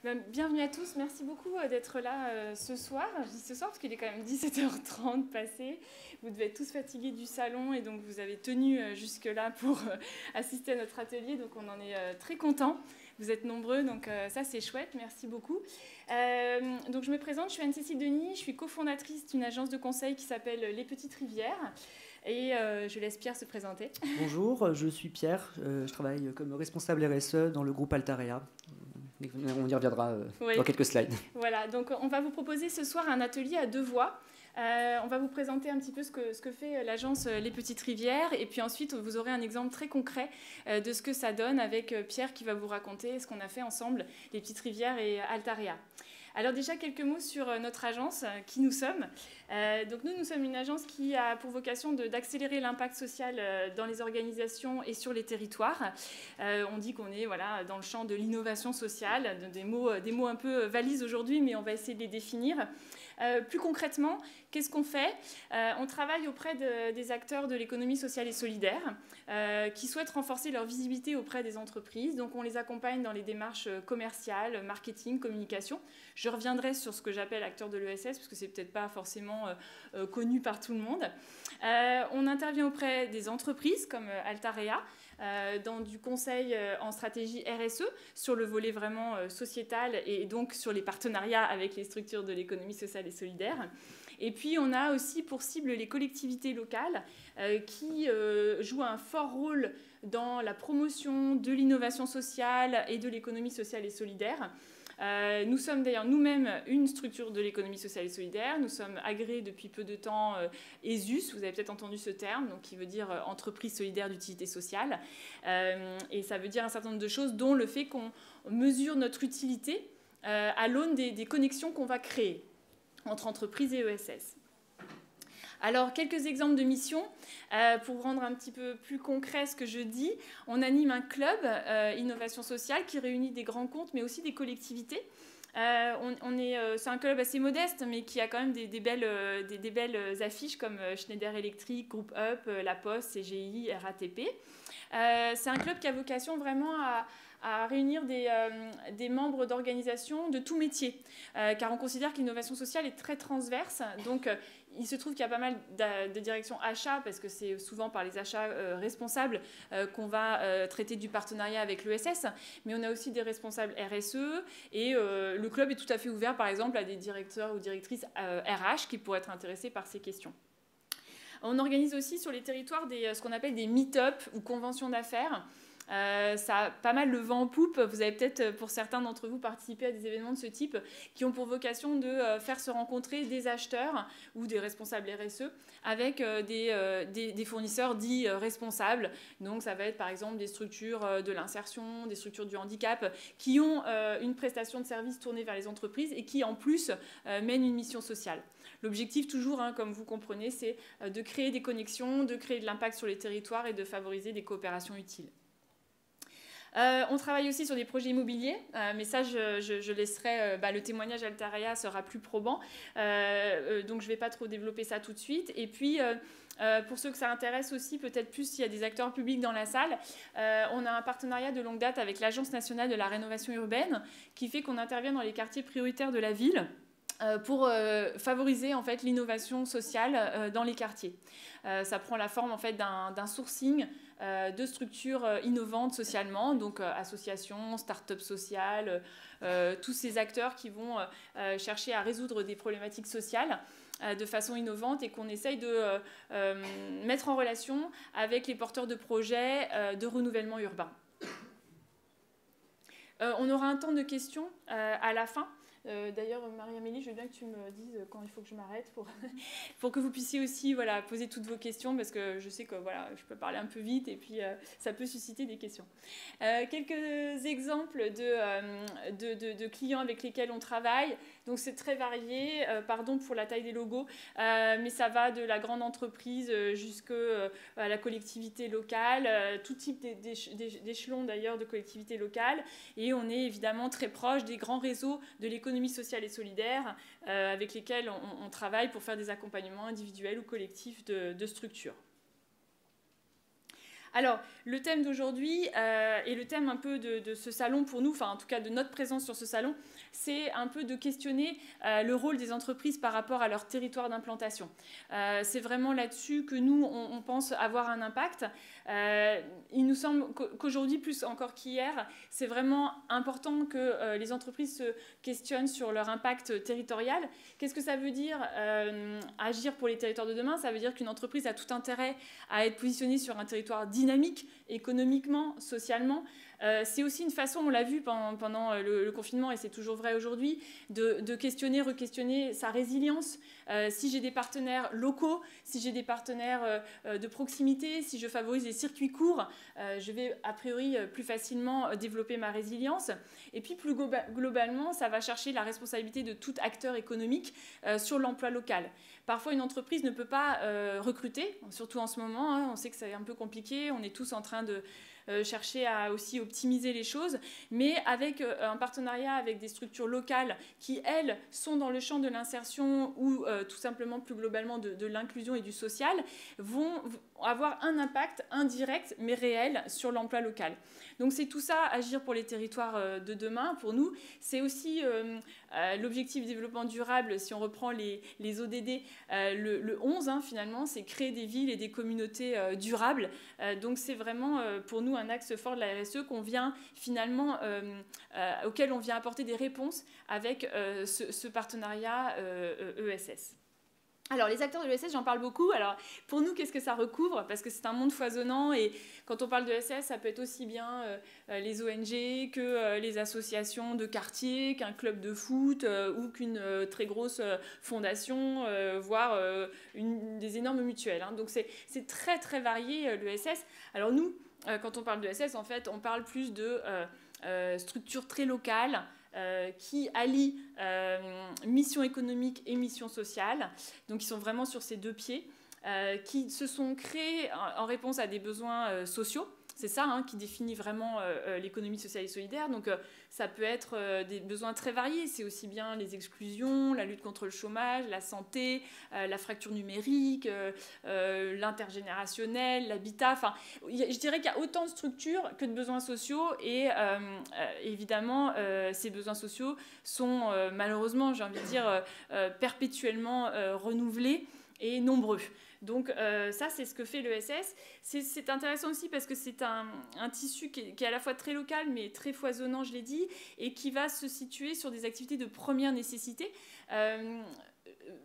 Bienvenue à tous, merci beaucoup d'être là ce soir. Je dis ce soir parce qu'il est quand même 17h30 passé. Vous devez être tous fatigués du salon et donc vous avez tenu jusque-là pour assister à notre atelier. Donc on en est très contents. Vous êtes nombreux, donc ça c'est chouette, merci beaucoup. Donc je me présente, je suis Anne-Cécile Denis, je suis cofondatrice d'une agence de conseil qui s'appelle Les Petites Rivières. Et je laisse Pierre se présenter. Bonjour, je suis Pierre, je travaille comme responsable RSE dans le groupe Altarea. On y reviendra dans quelques slides. Voilà, donc on va vous proposer ce soir un atelier à deux voix. On va vous présenter un petit peu ce que fait l'agence Les Petites Rivières et puis ensuite vous aurez un exemple très concret de ce que ça donne avec Pierre qui va vous raconter ce qu'on a fait ensemble, Les Petites Rivières et Altarea. Alors déjà quelques mots sur notre agence, qui nous sommes. Donc nous sommes une agence qui a pour vocation d'accélérer l'impact social dans les organisations et sur les territoires. On dit qu'on est dans le champ de l'innovation sociale, des mots un peu valises aujourd'hui, mais on va essayer de les définir. Plus concrètement, qu'est-ce qu'on fait ? On travaille auprès des acteurs de l'économie sociale et solidaire qui souhaitent renforcer leur visibilité auprès des entreprises. Donc on les accompagne dans les démarches commerciales, marketing, communication. Je reviendrai sur ce que j'appelle acteurs de l'ESS, parce que c'est peut-être pas forcément connu par tout le monde. On intervient auprès des entreprises comme Altarea, dans du conseil en stratégie RSE, sur le volet vraiment sociétal et donc sur les partenariats avec les structures de l'économie sociale et solidaire. Et puis on a aussi pour cible les collectivités locales qui jouent un fort rôle dans la promotion de l'innovation sociale et de l'économie sociale et solidaire. Nous sommes d'ailleurs nous-mêmes une structure de l'économie sociale et solidaire. Nous sommes agréés depuis peu de temps ESUS, vous avez peut-être entendu ce terme, donc qui veut dire entreprise solidaire d'utilité sociale. Et ça veut dire un certain nombre de choses, dont le fait qu'on mesure notre utilité à l'aune des connexions qu'on va créer entre entreprises et ESS. Alors, quelques exemples de missions. Pour rendre un petit peu plus concret ce que je dis, on anime un club innovation sociale qui réunit des grands comptes, mais aussi des collectivités. C'est un club assez modeste, mais qui a quand même des belles affiches comme Schneider Electric, Group Up, La Poste, CGI, RATP. C'est un club qui a vocation vraiment à réunir des membres d'organisations de tout métier, car on considère que l'innovation sociale est très transverse. Donc, il se trouve qu'il y a pas mal de directions achats, parce que c'est souvent par les achats responsables qu'on va traiter du partenariat avec l'ESS, mais on a aussi des responsables RSE, et le club est tout à fait ouvert, par exemple, à des directeurs ou directrices RH qui pourraient être intéressés par ces questions. On organise aussi sur les territoires ce qu'on appelle des meet-up ou conventions d'affaires. Ça a pas mal le vent en poupe. Vous avez peut-être, pour certains d'entre vous, participé à des événements de ce type qui ont pour vocation de faire se rencontrer des acheteurs ou des responsables RSE avec des fournisseurs dits responsables. Donc ça va être par exemple des structures de l'insertion, des structures du handicap qui ont une prestation de service tournée vers les entreprises et qui en plus mènent une mission sociale. L'objectif toujours, comme vous comprenez, c'est de créer des connexions, de créer de l'impact sur les territoires et de favoriser des coopérations utiles. On travaille aussi sur des projets immobiliers, mais ça, je laisserai, le témoignage Altarea sera plus probant, donc je ne vais pas trop développer ça tout de suite. Et puis, pour ceux que ça intéresse aussi, peut-être plus s'il y a des acteurs publics dans la salle, on a un partenariat de longue date avec l'Agence nationale de la rénovation urbaine, qui fait qu'on intervient dans les quartiers prioritaires de la ville, pour favoriser en fait l'innovation sociale dans les quartiers. Ça prend la forme en fait d'un sourcing de structures innovantes socialement, donc associations, start-up sociales, tous ces acteurs qui vont chercher à résoudre des problématiques sociales de façon innovante et qu'on essaye de mettre en relation avec les porteurs de projets de renouvellement urbain. On aura un temps de questions à la fin. D'ailleurs, Marie-Amélie, je veux bien que tu me dises quand il faut que je m'arrête pour que vous puissiez aussi poser toutes vos questions, parce que je sais que je peux parler un peu vite et puis ça peut susciter des questions. Quelques exemples de clients avec lesquels on travaille. Donc c'est très varié, pardon pour la taille des logos, mais ça va de la grande entreprise jusqu'à la collectivité locale, tout type d'échelons d'ailleurs de collectivités locales. Et on est évidemment très proche des grands réseaux de l'économie sociale et solidaire avec lesquels on travaille pour faire des accompagnements individuels ou collectifs de structures. Alors, le thème d'aujourd'hui et le thème un peu de ce salon pour nous, enfin en tout cas de notre présence sur ce salon, c'est un peu de questionner le rôle des entreprises par rapport à leur territoire d'implantation. C'est vraiment là-dessus que nous, on pense avoir un impact. Il nous semble qu'aujourd'hui, plus encore qu'hier, c'est vraiment important que les entreprises se questionnent sur leur impact territorial. Qu'est-ce que ça veut dire agir pour les territoires de demain? Ça veut dire qu'une entreprise a tout intérêt à être positionnée sur un territoire dynamique, économiquement, socialement. C'est aussi une façon, on l'a vu pendant le confinement, et c'est toujours vrai aujourd'hui, de questionner, re-questionner sa résilience. Si j'ai des partenaires locaux, si j'ai des partenaires de proximité, si je favorise les circuits courts, je vais a priori plus facilement développer ma résilience. Et puis plus globalement, ça va chercher la responsabilité de tout acteur économique sur l'emploi local. Parfois, une entreprise ne peut pas recruter, surtout en ce moment, hein, on sait que c'est un peu compliqué, on est tous en train de chercher à aussi optimiser les choses, mais avec un partenariat avec des structures locales qui, elles, sont dans le champ de l'insertion ou tout simplement plus globalement de l'inclusion et du social, vont avoir un impact indirect mais réel sur l'emploi local. Donc c'est tout ça, agir pour les territoires de demain, pour nous. C'est aussi l'objectif de développement durable, si on reprend les ODD, le 11, hein, finalement, c'est créer des villes et des communautés durables. Donc c'est vraiment pour nous un axe fort de la RSE qu'on vient finalement, auquel on vient apporter des réponses avec ce partenariat ESS. Alors, les acteurs de l'ESS, j'en parle beaucoup. Alors, pour nous, qu'est-ce que ça recouvre? Parce que c'est un monde foisonnant et quand on parle de l'ESS, ça peut être aussi bien les ONG que les associations de quartier, qu'un club de foot ou qu'une très grosse fondation, voire des énormes mutuelles. Hein. Donc, c'est très, très varié, l'ESS. Alors, nous, quand on parle de l'ESS, en fait, on parle plus de structures très locales, qui allient mission économique et mission sociale. Donc, ils sont vraiment sur ces deux pieds, qui se sont créés en réponse à des besoins sociaux. C'est ça hein, qui définit vraiment l'économie sociale et solidaire. Donc, ça peut être des besoins très variés. C'est aussi bien les exclusions, la lutte contre le chômage, la santé, la fracture numérique, l'intergénérationnel, l'habitat. Enfin, je dirais qu'il y a autant de structures que de besoins sociaux. Et évidemment, ces besoins sociaux sont malheureusement, j'ai envie de dire, perpétuellement renouvelés et nombreux. Donc ça, c'est ce que fait l'ESS. C'est intéressant aussi parce que c'est un tissu qui est à la fois très local, mais très foisonnant, je l'ai dit, et qui va se situer sur des activités de première nécessité.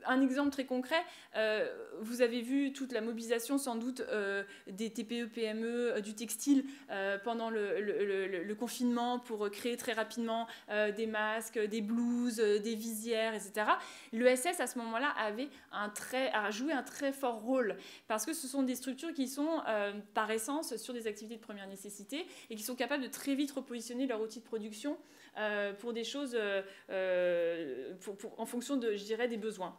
Un exemple très concret, vous avez vu toute la mobilisation sans doute des TPE, PME, du textile pendant le confinement pour créer très rapidement des masques, des blouses, des visières, etc. L'ESS à ce moment-là a joué un très fort rôle parce que ce sont des structures qui sont par essence sur des activités de première nécessité et qui sont capables de très vite repositionner leur outil de production pour des choses en fonction de, je dirais, des besoins.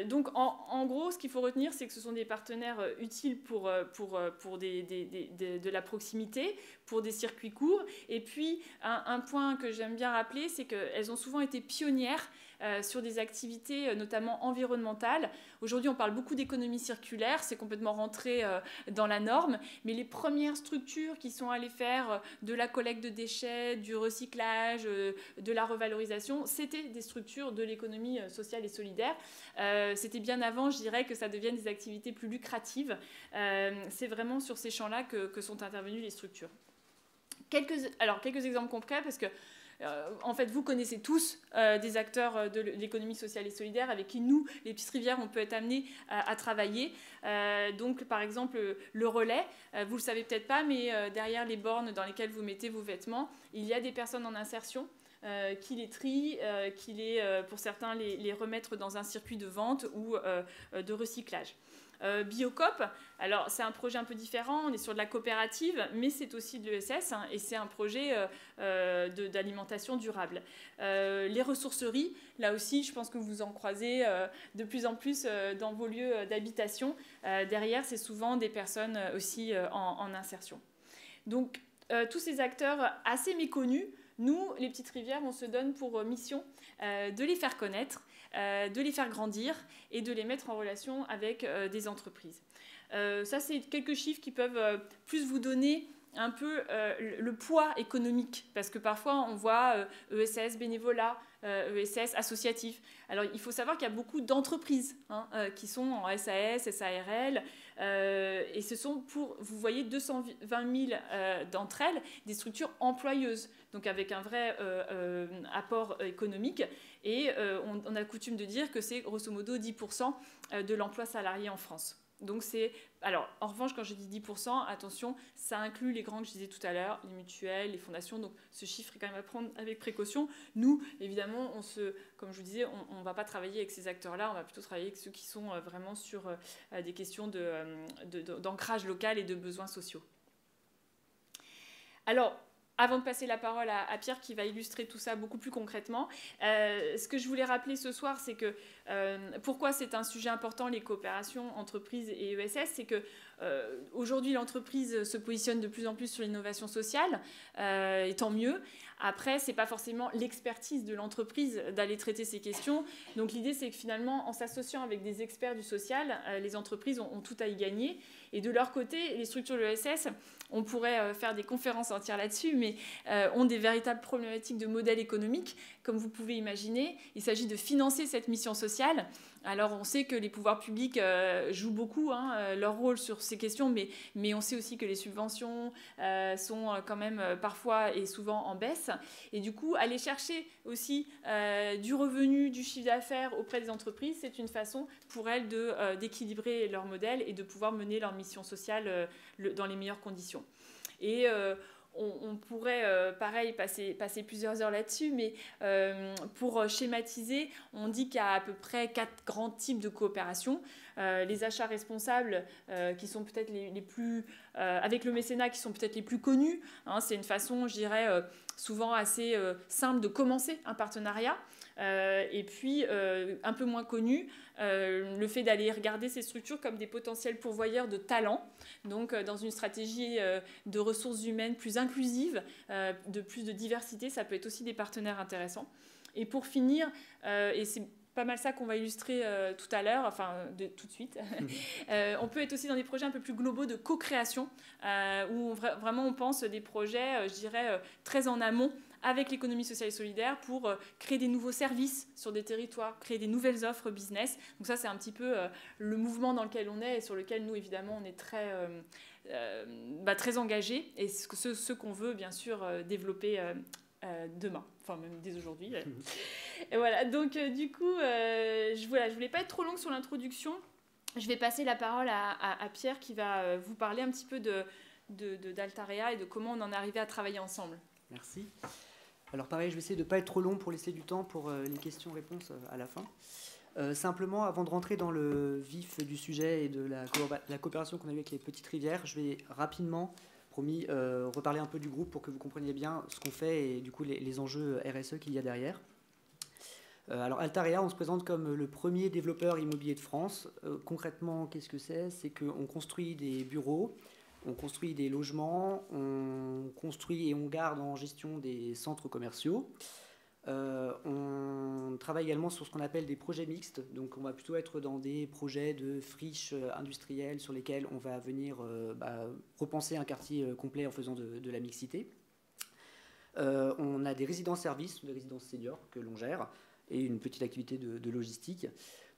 Donc en gros, ce qu'il faut retenir, c'est que ce sont des partenaires utiles pour de la proximité, pour des circuits courts. Et puis, un point que j'aime bien rappeler, c'est qu'elles ont souvent été pionnières sur des activités notamment environnementales. Aujourd'hui, on parle beaucoup d'économie circulaire, c'est complètement rentré dans la norme, mais les premières structures qui sont allées faire de la collecte de déchets, du recyclage, de la revalorisation, c'était des structures de l'économie sociale et solidaire. C'était bien avant, je dirais, que ça devienne des activités plus lucratives. C'est vraiment sur ces champs-là que sont intervenues les structures. Quelques exemples concrets, parce que en fait, vous connaissez tous des acteurs de l'économie sociale et solidaire avec qui nous, les Petites Rivières, on peut être amenés à travailler. Donc, par exemple, le relais, vous ne le savez peut-être pas, mais derrière les bornes dans lesquelles vous mettez vos vêtements, il y a des personnes en insertion qui les trient, pour certains, les remettre dans un circuit de vente ou de recyclage. Biocop, alors c'est un projet un peu différent, on est sur de la coopérative, mais c'est aussi de l'ESS hein, et c'est un projet d'alimentation durable. Les ressourceries, là aussi, je pense que vous en croisez de plus en plus dans vos lieux d'habitation. Derrière, c'est souvent des personnes aussi en insertion. Donc, tous ces acteurs assez méconnus, nous, les Petites Rivières, on se donne pour mission de les faire connaître, de les faire grandir et de les mettre en relation avec des entreprises. Ça, c'est quelques chiffres qui peuvent plus vous donner un peu le poids économique, parce que parfois on voit ESS bénévolat, ESS associatif. Alors il faut savoir qu'il y a beaucoup d'entreprises qui sont en SAS, SARL, et ce sont vous voyez 220 000 d'entre elles des structures employeuses, donc avec un vrai apport économique, et on a coutume de dire que c'est grosso modo 10% de l'emploi salarié en France. Donc alors, en revanche, quand je dis 10%, attention, ça inclut les grands que je disais tout à l'heure, les mutuelles, les fondations, donc ce chiffre est quand même à prendre avec précaution. Nous, évidemment, comme je vous disais, on ne va pas travailler avec ces acteurs-là, on va plutôt travailler avec ceux qui sont vraiment sur des questions d'ancrage local et de besoins sociaux. Alors, avant de passer la parole à Pierre qui va illustrer tout ça beaucoup plus concrètement, ce que je voulais rappeler ce soir, c'est que pourquoi c'est un sujet important, les coopérations entreprises et ESS, c'est que aujourd'hui l'entreprise se positionne de plus en plus sur l'innovation sociale, et tant mieux. Après, ce n'est pas forcément l'expertise de l'entreprise d'aller traiter ces questions. Donc l'idée, c'est que finalement, en s'associant avec des experts du social, les entreprises ont tout à y gagner. Et de leur côté, les structures de l'ESS, on pourrait faire des conférences entières là-dessus, mais ont des véritables problématiques de modèle économique. Comme vous pouvez imaginer, il s'agit de financer cette mission sociale. Alors on sait que les pouvoirs publics jouent beaucoup leur rôle sur ces questions, mais on sait aussi que les subventions sont quand même parfois et souvent en baisse. Et du coup, aller chercher aussi du revenu, du chiffre d'affaires auprès des entreprises, c'est une façon pour elles d'équilibrer leur modèle et de pouvoir mener leur mission sociale dans les meilleures conditions. Et on pourrait, pareil, passer plusieurs heures là-dessus, mais pour schématiser, on dit qu'il y a à peu près 4 grands types de coopération. Les achats responsables, qui sont peut-être les plus... avec le mécénat, qui sont peut-être les plus connus. C'est une façon, je dirais, souvent assez simple de commencer un partenariat. Et puis, un peu moins connu, le fait d'aller regarder ces structures comme des potentiels pourvoyeurs de talents, donc dans une stratégie de ressources humaines plus inclusive, de plus de diversité, ça peut être aussi des partenaires intéressants. Et pour finir, et c'est pas mal ça qu'on va illustrer tout à l'heure, enfin tout de suite, on peut être aussi dans des projets un peu plus globaux de co-création, où vraiment on pense des projets, je dirais, très en amont, avec l'économie sociale et solidaire pour créer des nouveaux services sur des territoires, créer des nouvelles offres business. Donc ça, c'est un petit peu le mouvement dans lequel on est et sur lequel nous, évidemment, on est très engagés et ce qu'on veut, bien sûr, développer demain, enfin même dès aujourd'hui. Et voilà, donc du coup, je voulais pas être trop longue sur l'introduction. Je vais passer la parole à Pierre qui va vous parler un petit peu d'Altarea et de comment on en est arrivé à travailler ensemble. Merci. Alors pareil, je vais essayer de ne pas être trop long pour laisser du temps pour les questions-réponses à la fin. Simplement, avant de rentrer dans le vif du sujet et de la coopération qu'on a eue avec les petites rivières, je vais rapidement, promis, reparler un peu du groupe pour que vous compreniez bien ce qu'on fait et du coup les enjeux RSE qu'il y a derrière. Alors Altarea, on se présente comme le premier développeur immobilier de France. Concrètement, qu'est-ce que c'est ? C'est qu'on construit des bureaux, on construit des logements, on construit et on garde en gestion des centres commerciaux. On travaille également sur ce qu'on appelle des projets mixtes. Donc on va plutôt être dans des projets de friches industrielles sur lesquels on va venir repenser un quartier complet en faisant de la mixité. On a des résidences-services, des résidences seniors que l'on gère et une petite activité de logistique.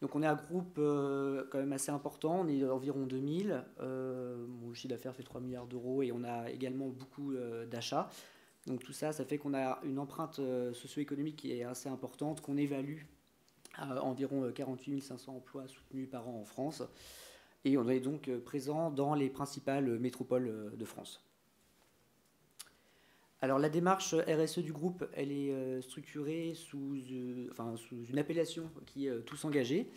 Donc on est un groupe quand même assez important, on est environ 2000, le chiffre d'affaires fait 3 milliards d'euros et on a également beaucoup d'achats. Donc tout ça, ça fait qu'on a une empreinte socio-économique qui est assez importante, qu'on évalue à environ 48 500 emplois soutenus par an en France. Et on est donc présent dans les principales métropoles de France. Alors la démarche RSE du groupe, elle est structurée sous une appellation qui est tous engagés.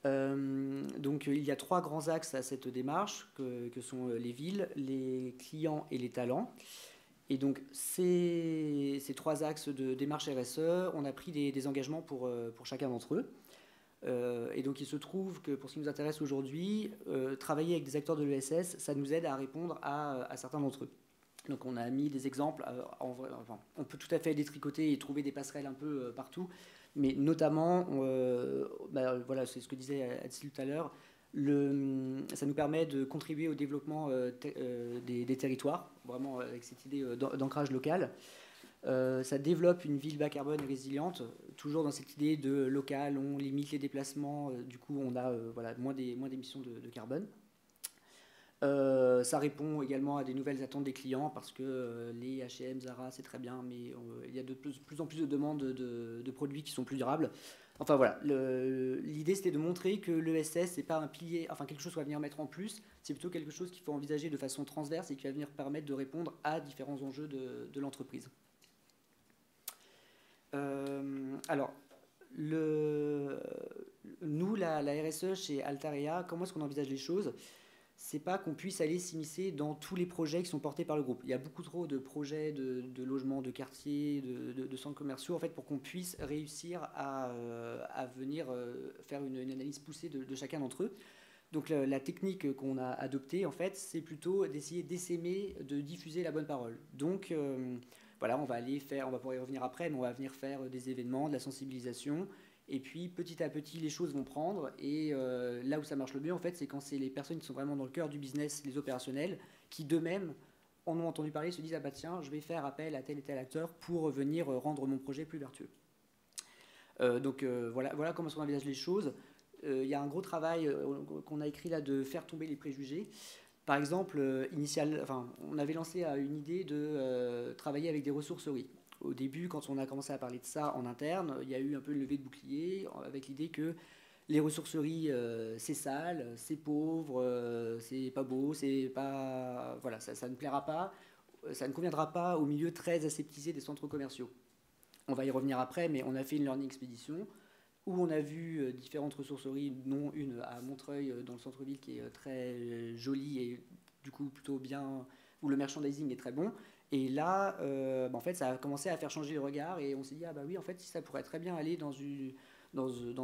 Donc il y a 3 grands axes à cette démarche que sont les villes, les clients et les talents. Et donc ces 3 axes de démarche RSE, on a pris des engagements pour chacun d'entre eux. Et donc il se trouve que pour ce qui nous intéresse aujourd'hui, travailler avec des acteurs de l'ESS, ça nous aide à répondre à certains d'entre eux. Donc on a mis des exemples, on peut tout à fait détricoter et trouver des passerelles un peu partout, mais notamment, voilà, c'est ce que disait Adsil tout à l'heure, Ça nous permet de contribuer au développement des territoires, vraiment avec cette idée d'ancrage local. Ça développe une ville bas carbone et résiliente, toujours dans cette idée de local, on limite les déplacements, du coup on a moins d'émissions de carbone. Ça répond également à des nouvelles attentes des clients parce que les H&M, Zara, c'est très bien, mais il y a de plus en plus de demandes de produits qui sont plus durables. Enfin voilà, l'idée c'était de montrer que l'ESS c'est pas un pilier, enfin quelque chose qu'on va venir mettre en plus, c'est plutôt quelque chose qu'il faut envisager de façon transverse et qui va venir permettre de répondre à différents enjeux de l'entreprise. Alors, nous, la RSE chez Altarea, comment est-ce qu'on envisage les choses? C'est pas qu'on puisse aller s'immiscer dans tous les projets qui sont portés par le groupe. Il y a beaucoup trop de projets de logements, de quartiers, de centres commerciaux, en fait, pour qu'on puisse réussir à venir faire une analyse poussée de chacun d'entre eux. Donc la technique qu'on a adoptée, en fait, c'est plutôt d'essayer d'essaimer, de diffuser la bonne parole. Donc voilà, on va pouvoir y revenir après, mais on va venir faire des événements, de la sensibilisation. Et puis petit à petit, les choses vont prendre. Et là où ça marche le mieux, en fait, c'est quand c'est les personnes qui sont vraiment dans le cœur du business, les opérationnels, qui d'eux-mêmes en ont entendu parler, se disent « Ah bah tiens, je vais faire appel à tel et tel acteur pour venir rendre mon projet plus vertueux. » Donc voilà comment on envisage les choses. Il y a un gros travail qu'on a écrit là de faire tomber les préjugés. Par exemple, on avait lancé une idée de travailler avec des ressourceries. Au début, quand on a commencé à parler de ça en interne, il y a eu un peu une levée de bouclier avec l'idée que les ressourceries, c'est sale, c'est pauvre, c'est pas beau, c'est pas... Voilà, ça ne plaira pas, ça ne conviendra pas au milieu très aseptisé des centres commerciaux. On va y revenir après, mais on a fait une learning expédition où on a vu différentes ressourceries, dont une à Montreuil, dans le centre-ville, qui est très jolie et du coup plutôt bien, où le merchandising est très bon. Et là, en fait, ça a commencé à faire changer le regard et on s'est dit, ah bah oui, en fait, ça pourrait très bien aller dans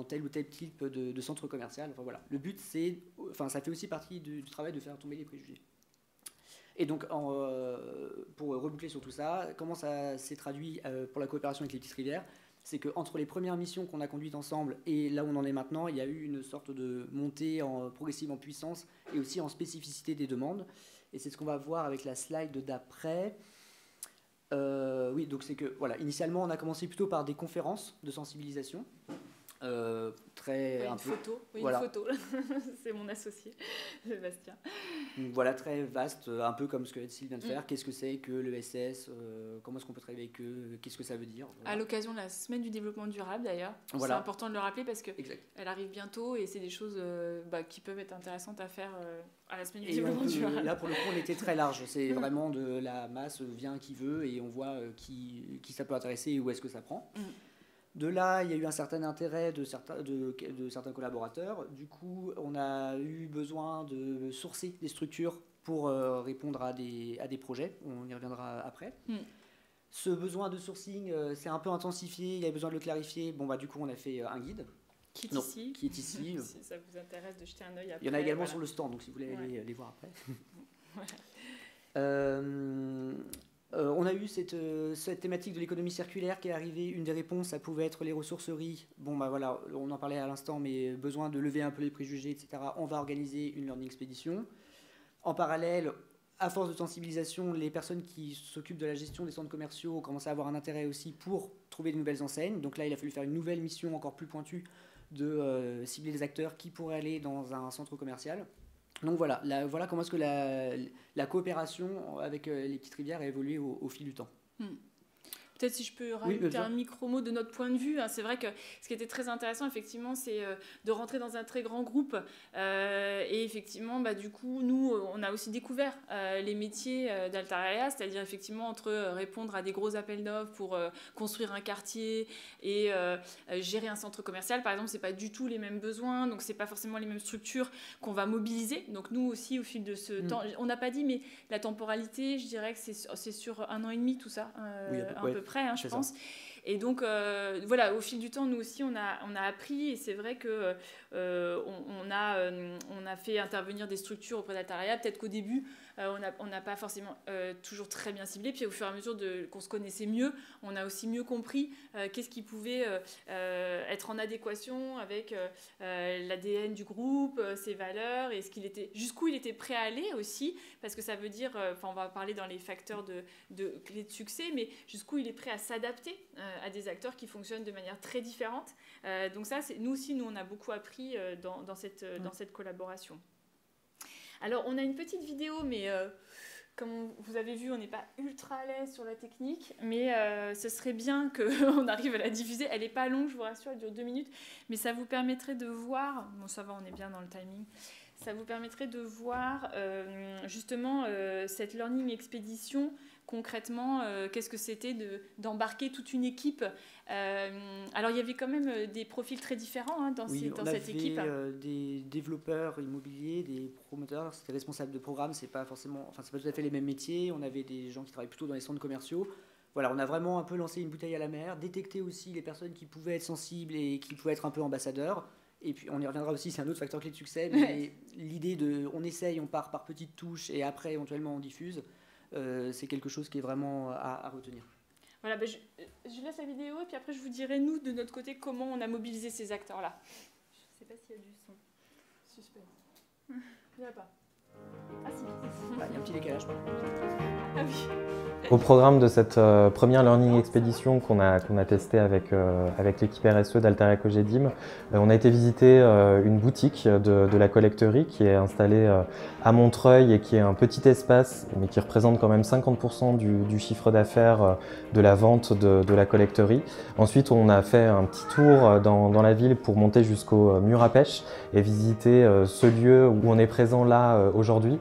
tel ou tel type de centre commercial. Enfin voilà, le but, ça fait aussi partie du travail de faire tomber les préjugés. Et donc, pour reboucler sur tout ça, comment ça s'est traduit pour la coopération avec les petites rivières? C'est qu'entre les premières missions qu'on a conduites ensemble et là où on en est maintenant, il y a eu une sorte de montée progressive en puissance et aussi en spécificité des demandes. Et c'est ce qu'on va voir avec la slide d'après. Oui, donc c'est que, voilà, initialement, on a commencé plutôt par des conférences de sensibilisation. Une photo. C'est mon associé, Bastien. Voilà, très vaste, un peu comme ce que Edsil vient de faire. Qu'est-ce que c'est que l'ESS? Comment est-ce qu'on peut travailler avec eux? Qu'est-ce que ça veut dire? Voilà. À l'occasion de la semaine du développement durable, d'ailleurs. Voilà. C'est important de le rappeler parce qu'elle arrive bientôt et c'est des choses qui peuvent être intéressantes à faire à la semaine du développement durable. Là, pour le coup, on était très large. C'est vraiment de la masse, vient qui veut et on voit qui ça peut intéresser et où est-ce que ça prend. De là, il y a eu un certain intérêt de certains collaborateurs. Du coup, on a eu besoin de sourcer des structures pour répondre à des projets. On y reviendra après. Ce besoin de sourcing s'est un peu intensifié. Il y avait besoin de le clarifier. Du coup, on a fait un guide. Qui est ici. Si ça vous intéresse de jeter un œil après. Il y en a également sur le stand, donc si vous voulez aller les voir après. On a eu cette thématique de l'économie circulaire qui est arrivée. Une des réponses, ça pouvait être les ressourceries. Voilà, on en parlait à l'instant, mais besoin de lever un peu les préjugés, etc. On va organiser une learning expédition. En parallèle, à force de sensibilisation, les personnes qui s'occupent de la gestion des centres commerciaux ont commencé à avoir un intérêt aussi pour trouver de nouvelles enseignes. Donc là, il a fallu faire une nouvelle mission encore plus pointue de cibler les acteurs qui pourraient aller dans un centre commercial. Donc voilà comment est-ce que la coopération avec les petites rivières a évolué au fil du temps. Peut-être si je peux rajouter un micro-mot de notre point de vue. C'est vrai que ce qui était très intéressant, effectivement, c'est de rentrer dans un très grand groupe. Et effectivement, du coup, nous, on a aussi découvert les métiers d'Altarea, c'est-à-dire effectivement entre répondre à des gros appels d'offres pour construire un quartier et gérer un centre commercial. Par exemple, c'est pas du tout les mêmes besoins, donc c'est pas forcément les mêmes structures qu'on va mobiliser. Donc nous aussi, au fil de ce temps, on n'a pas dit, mais la temporalité, je dirais que c'est sur 1 an et demi, tout ça, à peu près. Je pense. Et donc, au fil du temps, nous aussi, on a appris. Et c'est vrai qu'on a fait intervenir des structures auprès d'Altarea. Peut-être qu'au début, on n'a pas forcément toujours très bien ciblé. Puis au fur et à mesure qu'on se connaissait mieux, on a aussi mieux compris qu'est-ce qui pouvait être en adéquation avec l'ADN du groupe, ses valeurs, et jusqu'où il était prêt à aller aussi, parce que ça veut dire, on va parler dans les facteurs de clés de succès, mais jusqu'où il est prêt à s'adapter à des acteurs qui fonctionnent de manière très différente. Donc ça, nous on a beaucoup appris dans cette collaboration. Alors, on a une petite vidéo, mais comme vous avez vu, on n'est pas ultra à l'aise sur la technique, mais ce serait bien qu'on arrive à la diffuser. Elle n'est pas longue, je vous rassure, elle dure 2 minutes, mais ça vous permettrait de voir... Bon, ça va, on est bien dans le timing. Ça vous permettrait de voir justement cette learning expédition. Concrètement, qu'est-ce que c'était d'embarquer toute une équipe. Alors, il y avait quand même des profils très différents dans cette équipe. Des développeurs immobiliers, des promoteurs, c'était responsables de programme, c'est pas tout à fait les mêmes métiers. On avait des gens qui travaillent plutôt dans les centres commerciaux. Voilà, on a vraiment un peu lancé une bouteille à la mer, détecté aussi les personnes qui pouvaient être sensibles et qui pouvaient être un peu ambassadeurs. Et puis on y reviendra aussi, c'est un autre facteur clé de succès, mais l'idée on essaye, on part par petites touches et après éventuellement on diffuse. C'est quelque chose qui est vraiment à retenir. Voilà, je laisse la vidéo et puis après je vous dirai, nous, de notre côté, comment on a mobilisé ces acteurs-là. Je ne sais pas s'il y a du son. Suspense. Il n'y en a pas. Ah si. Il y a un petit décalage. Ah oui. Au programme de cette première Learning Expédition qu'on a testé avec l'équipe RSE d'Alter Ecogedim, on a été visiter une boutique de la collecterie qui est installée à Montreuil et qui est un petit espace, mais qui représente quand même 50% du chiffre d'affaires de la vente de la collecterie. Ensuite, on a fait un petit tour dans la ville pour monter jusqu'au mur à pêche et visiter ce lieu où on est présent là aujourd'hui,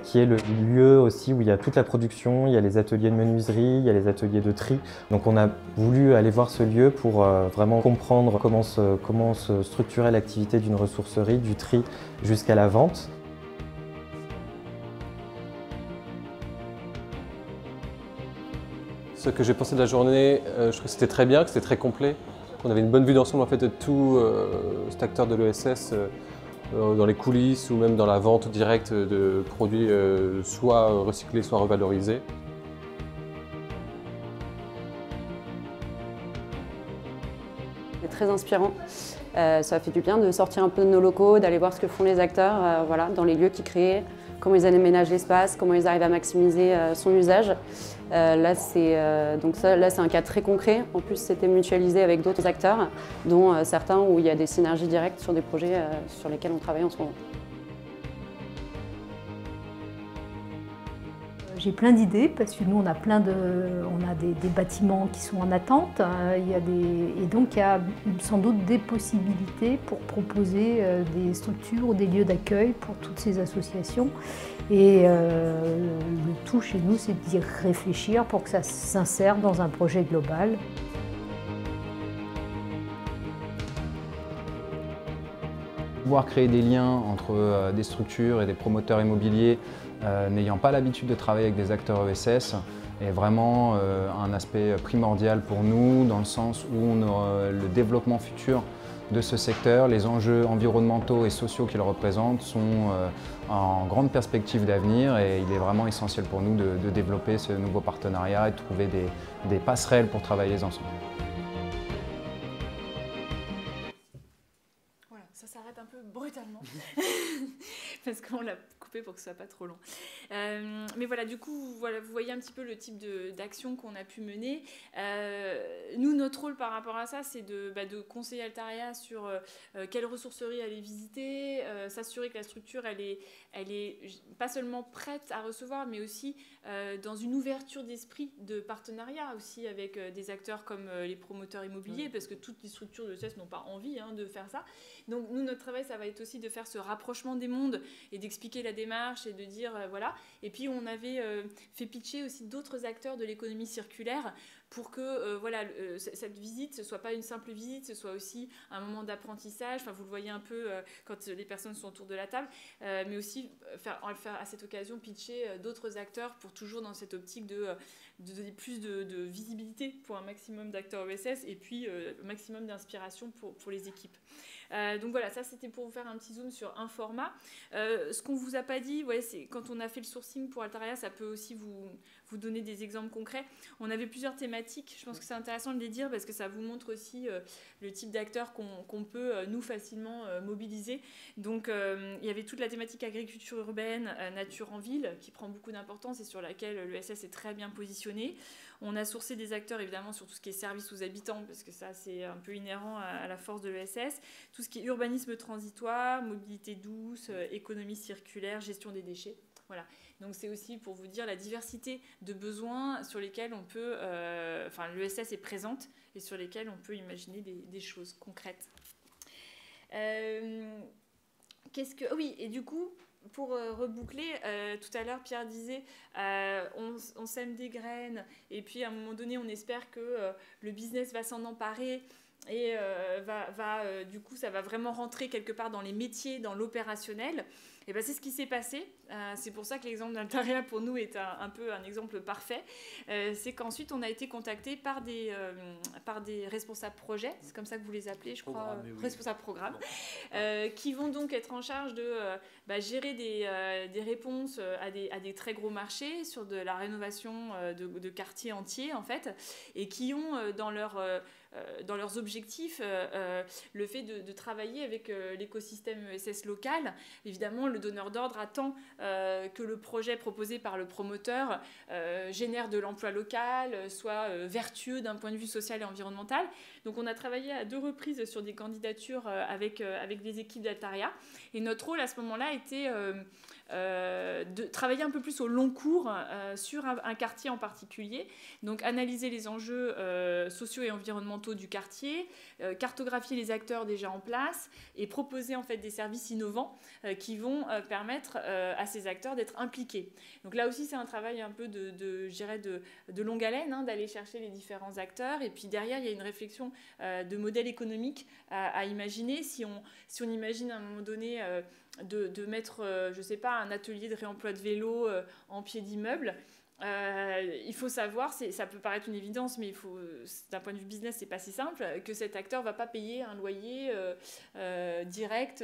qui est le lieu aussi où il y a toute la production, il y a les ateliers de menuiserie, il y a les ateliers de tri. Donc on a voulu aller voir ce lieu pour vraiment comprendre comment se structurait l'activité d'une ressourcerie, du tri jusqu'à la vente. Ce que j'ai pensé de la journée, je trouve que c'était très bien, que c'était très complet, qu'on avait une bonne vue d'ensemble en fait, de tout cet acteur de l'ESS dans les coulisses ou même dans la vente directe de produits soit recyclés, soit revalorisés. C'est très inspirant. Ça fait du bien de sortir un peu de nos locaux, d'aller voir ce que font les acteurs voilà, dans les lieux qu'ils créent, comment ils aménagent l'espace, comment ils arrivent à maximiser son usage. Là, c'est un cas très concret. En plus, c'était mutualisé avec d'autres acteurs, dont certains où il y a des synergies directes sur des projets sur lesquels on travaille en ce moment. J'ai plein d'idées parce que nous on a des bâtiments qui sont en attente, et donc il y a sans doute des possibilités pour proposer des structures ou des lieux d'accueil pour toutes ces associations. Et le tout chez nous, c'est d'y réfléchir pour que ça s'insère dans un projet global. Pouvoir créer des liens entre des structures et des promoteurs immobiliers n'ayant pas l'habitude de travailler avec des acteurs ESS est vraiment un aspect primordial pour nous, dans le sens où le développement futur de ce secteur, les enjeux environnementaux et sociaux qu'il représente sont en grande perspective d'avenir, et il est vraiment essentiel pour nous de développer ce nouveau partenariat et de trouver des passerelles pour travailler ensemble. Voilà, ça s'arrête un peu brutalement parce qu'on l'a coupé pour que ce soit pas trop long. Mais voilà, du coup, voilà, vous voyez un petit peu le type d'action qu'on a pu mener. Nous, notre rôle par rapport à ça, c'est de conseiller Altaria sur quelle ressourcerie aller visiter, s'assurer que la structure, elle est pas seulement prête à recevoir, mais aussi dans une ouverture d'esprit de partenariat aussi avec des acteurs comme les promoteurs immobiliers, parce que toutes les structures de CES n'ont pas envie de faire ça. Donc nous, notre travail, ça va être aussi de faire ce rapprochement des mondes et d'expliquer la démarche et de dire voilà. Et puis on avait fait pitcher aussi d'autres acteurs de l'économie circulaire pour que voilà, cette visite, ce ne soit pas une simple visite, ce soit aussi un moment d'apprentissage. Enfin, vous le voyez un peu quand les personnes sont autour de la table, mais aussi faire à cette occasion pitcher d'autres acteurs pour toujours dans cette optique de donner plus de visibilité pour un maximum d'acteurs ESS et puis maximum d'inspiration pour les équipes. Donc voilà, ça c'était pour vous faire un petit zoom sur un format. Ce qu'on ne vous a pas dit, ouais, c'est quand on a fait le sourcing pour Altaria, ça peut aussi vous donner des exemples concrets. On avait plusieurs thématiques, je pense que c'est intéressant de les dire parce que ça vous montre aussi le type d'acteurs qu'on peut nous facilement mobiliser. Donc il y avait toute la thématique agriculture urbaine, nature en ville qui prend beaucoup d'importance et sur laquelle l'ESS est très bien positionné. On a sourcé des acteurs évidemment sur tout ce qui est services aux habitants parce que ça c'est un peu inhérent à la force de l'ESS. Tout ce qui est urbanisme transitoire, mobilité douce, économie circulaire, gestion des déchets. Voilà. Donc c'est aussi pour vous dire la diversité de besoins sur lesquels on peut, l'ESS est présente et sur lesquels on peut imaginer des choses concrètes. Oui, et du coup, pour reboucler, tout à l'heure Pierre disait on sème des graines et puis à un moment donné on espère que le business va s'en emparer et du coup ça va vraiment rentrer quelque part dans les métiers, dans l'opérationnel. Et ben, c'est ce qui s'est passé. C'est pour ça que l'exemple d'Altaria pour nous est un peu un exemple parfait. C'est qu'ensuite on a été contacté par des responsables projets, c'est comme ça que vous les appelez, je crois, responsables programmes, qui vont donc être en charge de gérer des réponses à des très gros marchés sur de la rénovation de quartiers entiers en fait, et qui ont dans leurs objectifs le fait de travailler avec l'écosystème ESS local. Évidemment, le donneur d'ordre attend que le projet proposé par le promoteur génère de l'emploi local, soit vertueux d'un point de vue social et environnemental. Donc on a travaillé à 2 reprises sur des candidatures avec des équipes d'Altaria. Et notre rôle à ce moment-là était de travailler un peu plus au long cours sur un quartier en particulier. Donc analyser les enjeux sociaux et environnementaux du quartier, cartographier les acteurs déjà en place et proposer en fait des services innovants qui vont permettre à ces acteurs d'être impliqués. Donc là aussi c'est un travail un peu de longue haleine, d'aller chercher les différents acteurs et puis derrière il y a une réflexion de modèle économique à imaginer. Si on imagine à un moment donné de mettre, je sais pas, un atelier de réemploi de vélo en pied d'immeuble, il faut savoir, ça peut paraître une évidence, mais d'un point de vue business, c'est pas si simple, que cet acteur va pas payer un loyer direct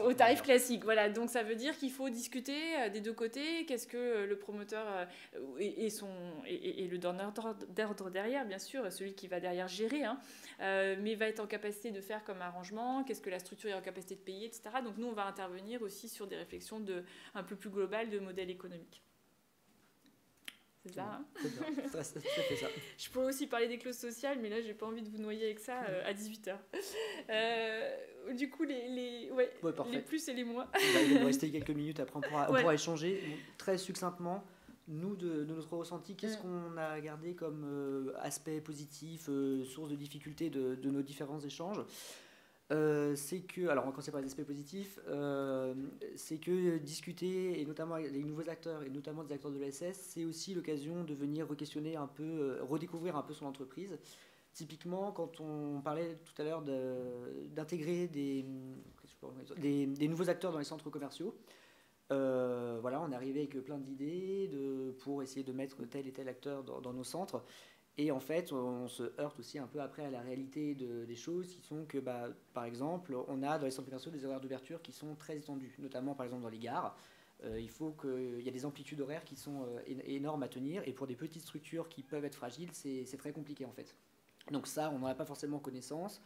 au tarif classique. Voilà, donc ça veut dire qu'il faut discuter des deux côtés. Qu'est-ce que le promoteur et le donneur d'ordre derrière, bien sûr, celui qui va derrière gérer, mais va être en capacité de faire comme arrangement. Qu'est-ce que la structure est en capacité de payer, etc. Donc nous, on va intervenir aussi sur des réflexions un peu plus globales de modèle économique. C'est ça, hein. C'est fait ça. Je pourrais aussi parler des clauses sociales, mais là, j'ai pas envie de vous noyer avec ça à 18h. Du coup, les plus et les moins. Il va nous rester quelques minutes, après on pourra échanger. Très succinctement, nous, de notre ressenti, qu'est-ce qu'on a gardé comme aspect positif, source de difficulté de nos différents échanges ? C'est que, alors on va commencer par les aspects positifs, c'est que discuter, et notamment avec les nouveaux acteurs, et notamment des acteurs de l'ESS, c'est aussi l'occasion de venir re-questionner un peu, redécouvrir un peu son entreprise. Typiquement, quand on parlait tout à l'heure d'intégrer des nouveaux acteurs dans les centres commerciaux, voilà, on est arrivé avec plein d'idées pour essayer de mettre tel et tel acteur dans nos centres. Et en fait, on se heurte aussi un peu après à la réalité des choses qui sont que, par exemple, on a dans les centres commerciaux des horaires d'ouverture qui sont très étendus, notamment par exemple dans les gares. Il y a des amplitudes horaires qui sont énormes à tenir et pour des petites structures qui peuvent être fragiles, c'est très compliqué en fait. Donc ça, on n'en a pas forcément connaissance.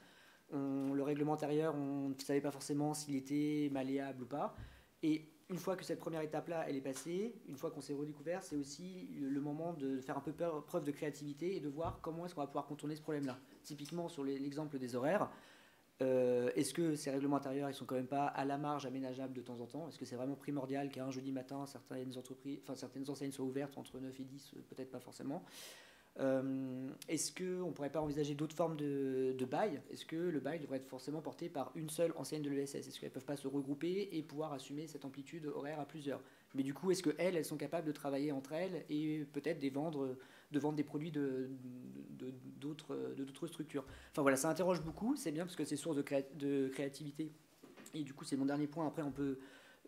Le règlement intérieur, on ne savait pas forcément s'il était malléable ou pas. Et une fois que cette première étape-là, elle est passée, une fois qu'on s'est redécouvert, c'est aussi le moment de faire un peu preuve de créativité et de voir comment est-ce qu'on va pouvoir contourner ce problème-là. Typiquement, sur l'exemple des horaires, est-ce que ces règlements intérieurs, ils sont quand même pas à la marge aménageables de temps en temps ? Est-ce que c'est vraiment primordial qu'un jeudi matin, certaines enseignes soient ouvertes entre 9 et 10 ? Peut-être pas forcément. Est-ce qu'on ne pourrait pas envisager d'autres formes de bail? Est-ce que le bail devrait être forcément porté par une seule enseigne de l'ESS? Est-ce qu'elles ne peuvent pas se regrouper et pouvoir assumer cette amplitude horaire à plusieurs? Mais du coup, est-ce qu'elles sont capables de travailler entre elles et peut-être de vendre des produits d'autres structures? Enfin voilà, ça interroge beaucoup, c'est bien parce que c'est source de créativité. Et du coup, c'est mon dernier point. Après, on peut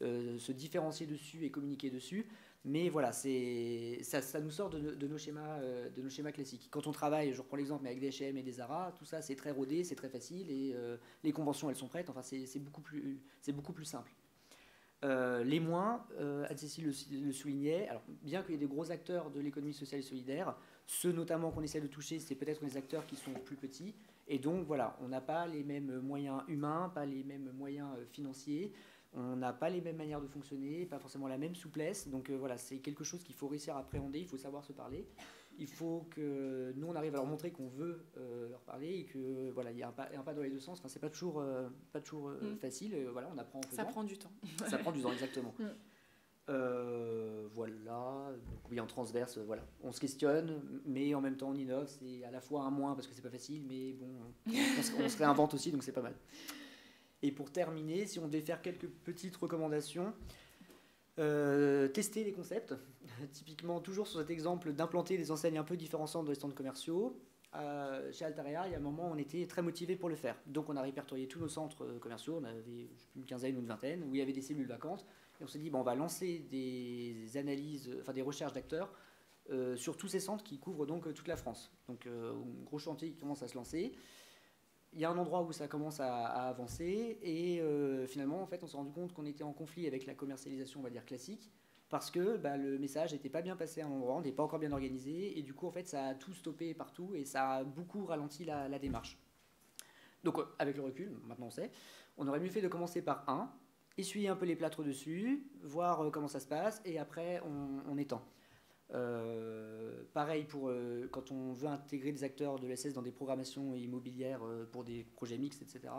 se différencier dessus et communiquer dessus. Mais voilà, ça nous sort de nos schémas classiques. Quand on travaille, je reprends l'exemple, mais avec des H&M et des Zara, tout ça, c'est très rodé, c'est très facile, et les conventions, elles sont prêtes. Enfin, c'est beaucoup plus simple. Les moins, Anne-Cécile le soulignait, alors bien qu'il y ait des gros acteurs de l'économie sociale et solidaire, ceux notamment qu'on essaie de toucher, c'est peut-être les acteurs qui sont plus petits. Et donc, voilà, on n'a pas les mêmes moyens humains, pas les mêmes moyens financiers. On n'a pas les mêmes manières de fonctionner, pas forcément la même souplesse. Donc voilà, c'est quelque chose qu'il faut réussir à appréhender, il faut savoir se parler. Il faut que nous, on arrive à leur montrer qu'on veut leur parler et que voilà, il y a un pas dans les deux sens. Enfin, c'est pas toujours facile. Voilà, on apprend en faisant. Ça prend du temps. Ça prend du temps, exactement. Voilà, donc, oui, en transverse, voilà. On se questionne, mais en même temps on innove. C'est à la fois un moins parce que c'est pas facile, mais bon, on se réinvente aussi, donc c'est pas mal. Et pour terminer, si on devait faire quelques petites recommandations, tester les concepts. Typiquement, toujours sur cet exemple d'implanter des enseignes un peu différenciantes dans les stands commerciaux. Chez Altarea, il y a un moment, on était très motivés pour le faire. Donc on a répertorié tous nos centres commerciaux, on avait une quinzaine ou une vingtaine, où il y avait des cellules vacantes. Et on s'est dit, bon, on va lancer des analyses, enfin des recherches d'acteurs sur tous ces centres qui couvrent donc toute la France. Donc un gros chantier qui commence à se lancer. Il y a un endroit où ça commence à avancer et finalement, en fait, on s'est rendu compte qu'on était en conflit avec la commercialisation, on va dire, classique, parce que le message n'était pas bien passé à un endroit, on n'était pas encore bien organisé, et du coup, en fait, ça a tout stoppé partout et ça a beaucoup ralenti la démarche. Donc, avec le recul, maintenant on sait, on aurait mieux fait de commencer par un, essuyer un peu les plâtres dessus, voir comment ça se passe, et après, on étend. Pareil pour quand on veut intégrer des acteurs de l'ESS dans des programmations immobilières pour des projets mixtes, etc.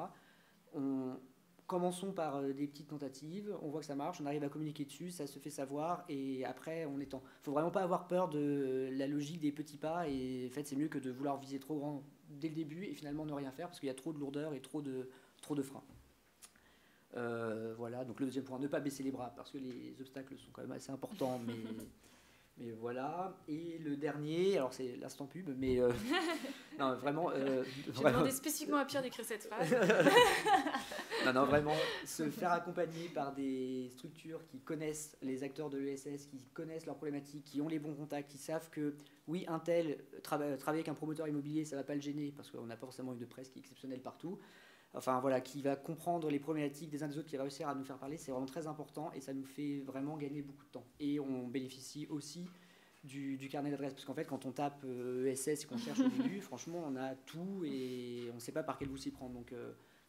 Commençons par des petites tentatives, on voit que ça marche, on arrive à communiquer dessus, ça se fait savoir et après on étend. Il ne faut vraiment pas avoir peur de la logique des petits pas et en fait c'est mieux que de vouloir viser trop grand dès le début et finalement ne rien faire parce qu'il y a trop de lourdeur et trop de freins. Voilà, donc le deuxième point, ne pas baisser les bras parce que les obstacles sont quand même assez importants, mais voilà. Et le dernier, alors c'est l'instant pub, mais non, vraiment. J'ai demandé spécifiquement à Pierre d'écrire cette phrase. non, vraiment, se faire accompagner par des structures qui connaissent les acteurs de l'ESS, qui connaissent leurs problématiques, qui ont les bons contacts, qui savent que oui, un tel travailler avec un promoteur immobilier, ça ne va pas le gêner parce qu'on n'a pas forcément une presse qui est exceptionnelle partout. Enfin voilà, qui va comprendre les problématiques des uns des autres, qui va réussir à nous faire parler, c'est vraiment très important et ça nous fait vraiment gagner beaucoup de temps. Et on bénéficie aussi du carnet d'adresses, parce qu'en fait quand on tape ESS et qu'on cherche au début, franchement on a tout et on ne sait pas par quel bout s'y prendre. Donc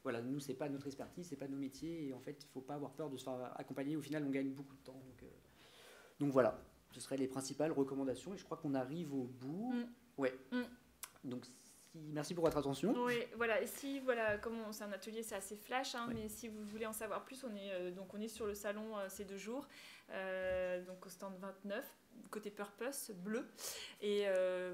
voilà, nous c'est pas notre expertise, c'est pas nos métiers et en fait il ne faut pas avoir peur de se faire accompagner, au final on gagne beaucoup de temps. Donc voilà, ce seraient les principales recommandations et je crois qu'on arrive au bout. Ouais. Donc merci pour votre attention. Oui, voilà. Et si, voilà, comme c'est un atelier, c'est assez flash, hein, mais si vous voulez en savoir plus, on est sur le salon ces 2 jours, donc au stand 29, côté Purpose, bleu. Et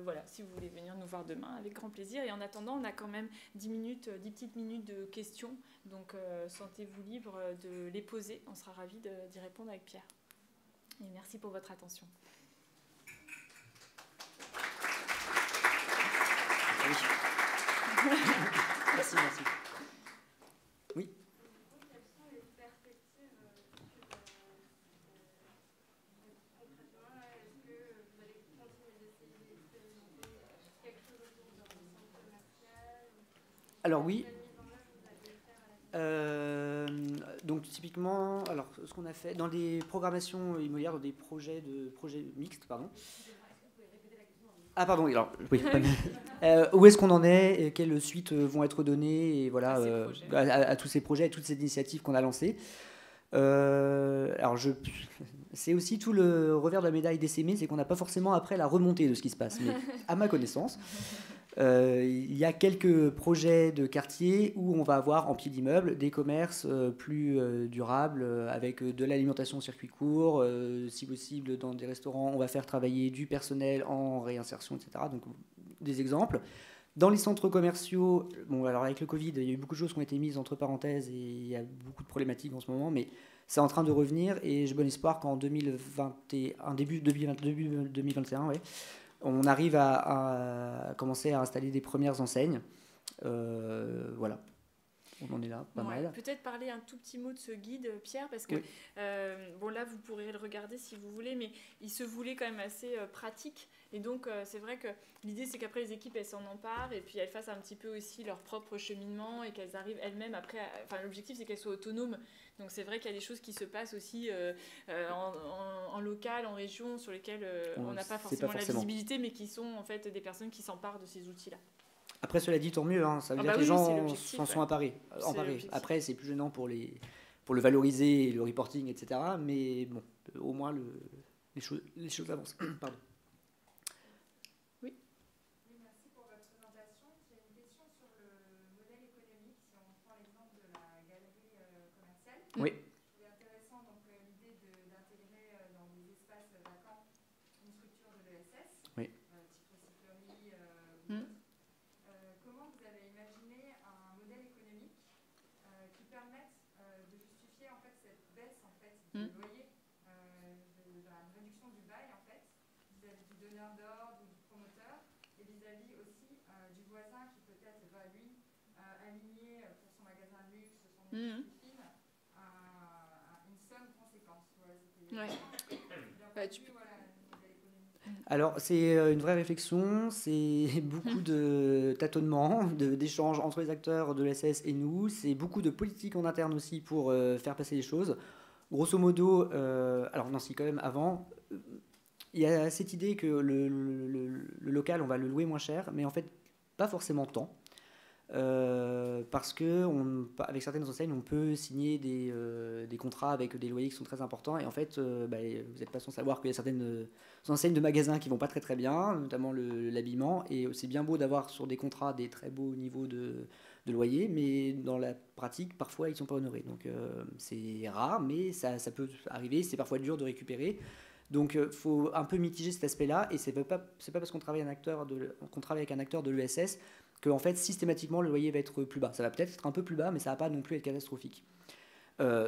voilà, si vous voulez venir nous voir demain, avec grand plaisir. Et en attendant, on a quand même 10 petites minutes de questions, donc sentez-vous libre de les poser. On sera ravis d'y répondre avec Pierre. Et merci pour votre attention. Merci. Oui. Quelles sont les perspectives concrètement là? Est-ce que vous allez continuer d'essayer d'expérimenter quelque chose autour d'un centre commercial? Alors oui. Donc typiquement, alors ce qu'on a fait dans des programmations immobilières, dans des projets mixtes, pardon. Ah pardon, alors oui. Où est-ce qu'on en est et quelles suites vont être données et voilà à tous ces projets, à toutes ces initiatives qu'on a lancées. Alors c'est aussi tout le revers de la médaille d'SME, c'est qu'on n'a pas forcément après la remontée de ce qui se passe, mais à ma connaissance. Il y a quelques projets de quartier où on va avoir en pied d'immeuble des commerces plus durables avec de l'alimentation au circuit court, si possible dans des restaurants, on va faire travailler du personnel en réinsertion, etc. Donc des exemples. Dans les centres commerciaux, bon alors avec le Covid, il y a eu beaucoup de choses qui ont été mises entre parenthèses et il y a beaucoup de problématiques en ce moment, mais c'est en train de revenir et j'ai bon espoir qu'en 2021, début 2021, ouais, on arrive à commencer à installer des premières enseignes. Voilà, on en est là, pas mal. Peut-être parler un tout petit mot de ce guide, Pierre, parce que bon, là, vous pourrez le regarder si vous voulez, mais il se voulait quand même assez pratique. Et donc, c'est vrai que l'idée, c'est qu'après, les équipes, elles s'en emparent et puis elles fassent un petit peu aussi leur propre cheminement et qu'elles arrivent elles-mêmes après. Enfin, l'objectif, c'est qu'elles soient autonomes. Donc, c'est vrai qu'il y a des choses qui se passent aussi en local, en région, sur lesquelles on n'a pas forcément la visibilité, mais qui sont en fait des personnes qui s'emparent de ces outils-là. Après, cela dit, tant mieux. Hein. Ça veut dire que les gens s'en sont emparés. Après, c'est plus gênant pour le valoriser, le reporting, etc. Mais bon, au moins, les choses avancent. Pardon. Oui. Oui, merci pour votre présentation. J'ai une question sur le modèle économique, si on prend l'exemple de la galerie commerciale. Oui. Je trouvais intéressant l'idée d'intégrer dans des espaces vacants une structure de l'ESS, oui. Type recyclerie. Comment vous avez imaginé un modèle économique qui permette de justifier en fait cette baisse en fait de loyer, de la réduction du bail en fait vis-à-vis du donneur d'ordre ou du promoteur et vis-à-vis aussi du voisin qui peut-être va lui aligner pour son magasin de luxe, son épicerie fine, une somme conséquente. Voilà, Alors, c'est une vraie réflexion, c'est beaucoup de tâtonnements, d'échanges entre les acteurs de l'ESS et nous, c'est beaucoup de politique en interne aussi pour faire passer les choses. Grosso modo, alors non, si quand même avant, il y a cette idée que le local, on va le louer moins cher, mais en fait, pas forcément tant. Parce que avec certaines enseignes, on peut signer des contrats avec des loyers qui sont très importants. Et en fait, vous n'êtes pas sans savoir qu'il y a certaines enseignes de magasins qui vont pas très très bien, notamment l'habillement. Et c'est bien beau d'avoir sur des contrats des très beaux niveaux de loyer, mais dans la pratique, parfois, ils ne sont pas honorés. Donc c'est rare, mais ça peut arriver. C'est parfois dur de récupérer. Donc, il faut un peu mitiger cet aspect-là. Et c'est pas parce qu'on travaille qu'on travaille avec un acteur de l'ESS qu'en fait, systématiquement, le loyer va être plus bas. Ça va peut-être être un peu plus bas, mais ça ne va pas non plus être catastrophique.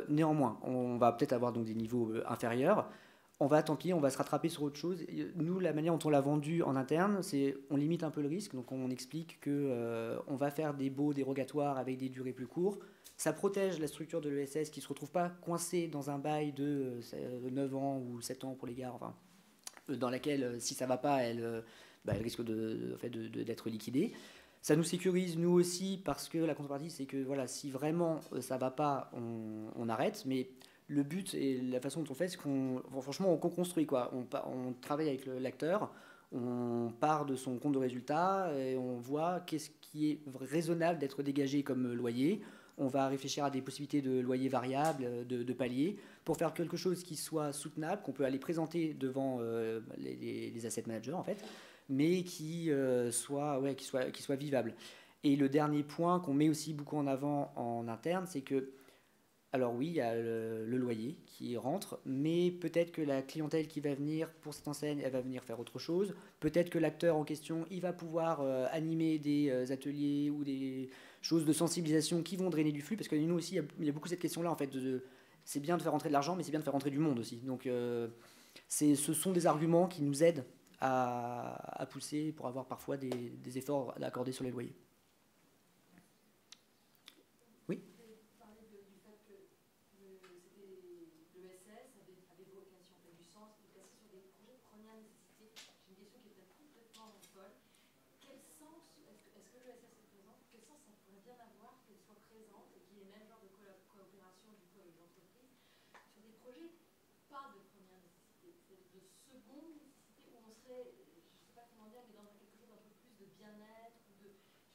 Néanmoins, on va peut-être avoir donc des niveaux inférieurs. Tant pis, on va se rattraper sur autre chose. Nous, la manière dont on l'a vendu en interne, c'est on limite un peu le risque. Donc, on explique qu'on va faire des baux dérogatoires avec des durées plus courtes. Ça protège la structure de l'ESS qui ne se retrouve pas coincée dans un bail de 9 ans ou 7 ans pour les gares, enfin, dans laquelle, si ça ne va pas, elle risque d'être liquidée. Ça nous sécurise, nous aussi, parce que la contrepartie, c'est que voilà, si vraiment ça ne va pas, on arrête. Mais le but et la façon dont on fait, c'est franchement, on co-construit, quoi. On travaille avec l'acteur, on part de son compte de résultat et on voit qu'est-ce qui est raisonnable d'être dégagé comme loyer. On va réfléchir à des possibilités de loyer variable, de palier, pour faire quelque chose qui soit soutenable, qu'on peut aller présenter devant les asset managers, en fait, mais qui soit vivable. Et le dernier point qu'on met aussi beaucoup en avant en interne, c'est que, alors oui, il y a le loyer qui rentre, mais peut-être que la clientèle qui va venir pour cette enseigne, elle va venir faire autre chose. Peut-être que l'acteur en question, il va pouvoir animer des ateliers ou des choses de sensibilisation qui vont drainer du flux, parce que nous aussi, il y a beaucoup cette question-là, en fait, c'est bien de faire rentrer de l'argent, mais c'est bien de faire rentrer du monde aussi. Donc, ce sont des arguments qui nous aident à pousser pour avoir parfois des efforts à accorder sur les loyers. Oui. Vous avez parlé du fait que l'ESS avait vocation, avait du sens, de passer sur des projets de première nécessité. J'ai une question qui est peut-être complètement folle. Quel sens, est-ce que l'ESS est présente? Quel sens ça pourrait bien avoir qu'elle soit présente et qu'il y ait le même genre de coopération du coup avec l'entreprise sur des projets pas de première nécessité, c'est de seconde nécessité où on serait, je ne sais pas comment dire, mais dans quelque chose d'un peu plus de bien-être,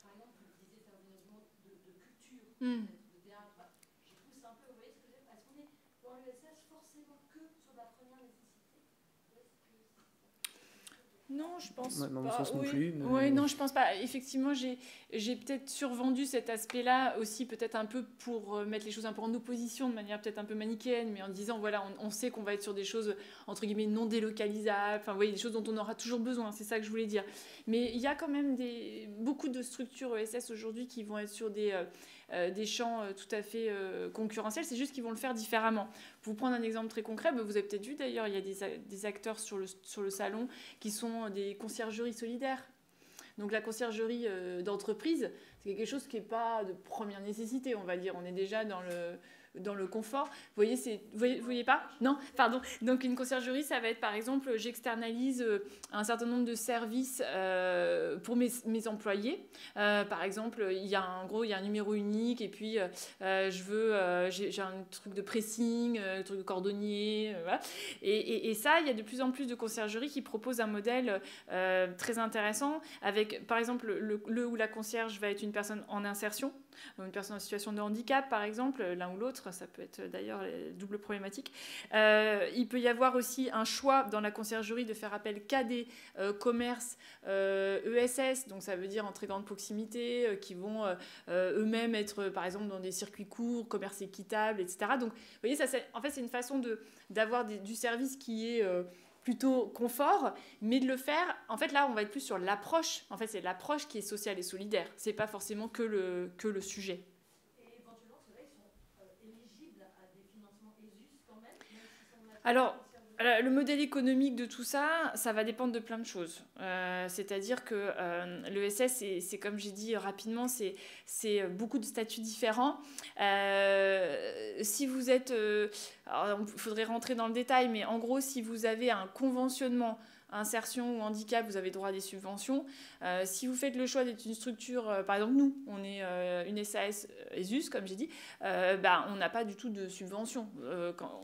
par exemple, vous disiez faire des notions de culture, de théâtre. Je pousse un peu, vous voyez ce que je veux dire? Est-ce qu'on est dans l'ESS forcément que sur la première nécessité? Non, je pense Dans mon pas. sens non Oui. plus. mais- Oui, non, je pense pas. Effectivement, j'ai peut-être survendu cet aspect-là aussi, peut-être un peu pour mettre les choses un peu en opposition, de manière peut-être un peu manichéenne, mais en disant, voilà, on sait qu'on va être sur des choses, entre guillemets, non délocalisables, enfin, vous voyez, des choses dont on aura toujours besoin, c'est ça que je voulais dire. Mais il y a quand même beaucoup de structures ESS aujourd'hui qui vont être sur des champs tout à fait concurrentiels, c'est juste qu'ils vont le faire différemment. Pour vous prendre un exemple très concret, vous avez peut-être vu d'ailleurs, il y a des acteurs sur le salon qui sont des conciergeries solidaires. Donc la conciergerie d'entreprise, c'est quelque chose qui n'est pas de première nécessité, on va dire. On est déjà dans le confort. Vous voyez pas? Non? Pardon. Donc une conciergerie, ça va être par exemple, j'externalise un certain nombre de services pour mes employés. Par exemple, il y a un numéro unique et puis j'ai un truc de pressing, un truc de cordonnier. Voilà. Et ça, il y a de plus en plus de conciergeries qui proposent un modèle très intéressant avec, par exemple, le ou la concierge va être une personne en insertion, une personne en situation de handicap, par exemple, l'un ou l'autre, ça peut être d'ailleurs double problématique. Il peut y avoir aussi un choix dans la conciergerie de faire appel qu'à des commerces ESS, donc ça veut dire en très grande proximité, qui vont eux-mêmes être, par exemple, dans des circuits courts, commerce équitable, etc. Donc, vous voyez, en fait, c'est une façon d'avoir du service qui est plutôt confort, mais de le faire, en fait, là, on va être plus sur l'approche. En fait, c'est l'approche qui est sociale et solidaire. C'est pas forcément que le sujet. Et éventuellement, ceux-là, ils sont éligibles à des financements ESUS quand même s'ils sont Alors, le modèle économique de tout ça, ça va dépendre de plein de choses. C'est-à-dire que l'ESS, c'est comme j'ai dit rapidement, c'est beaucoup de statuts différents. Si vous êtes... alors, il faudrait rentrer dans le détail, mais en gros, si vous avez un conventionnement insertion ou handicap, vous avez droit à des subventions. Si vous faites le choix d'être une structure, par exemple nous, on est une SAS ESUS, comme j'ai dit, on n'a pas du tout de subventions.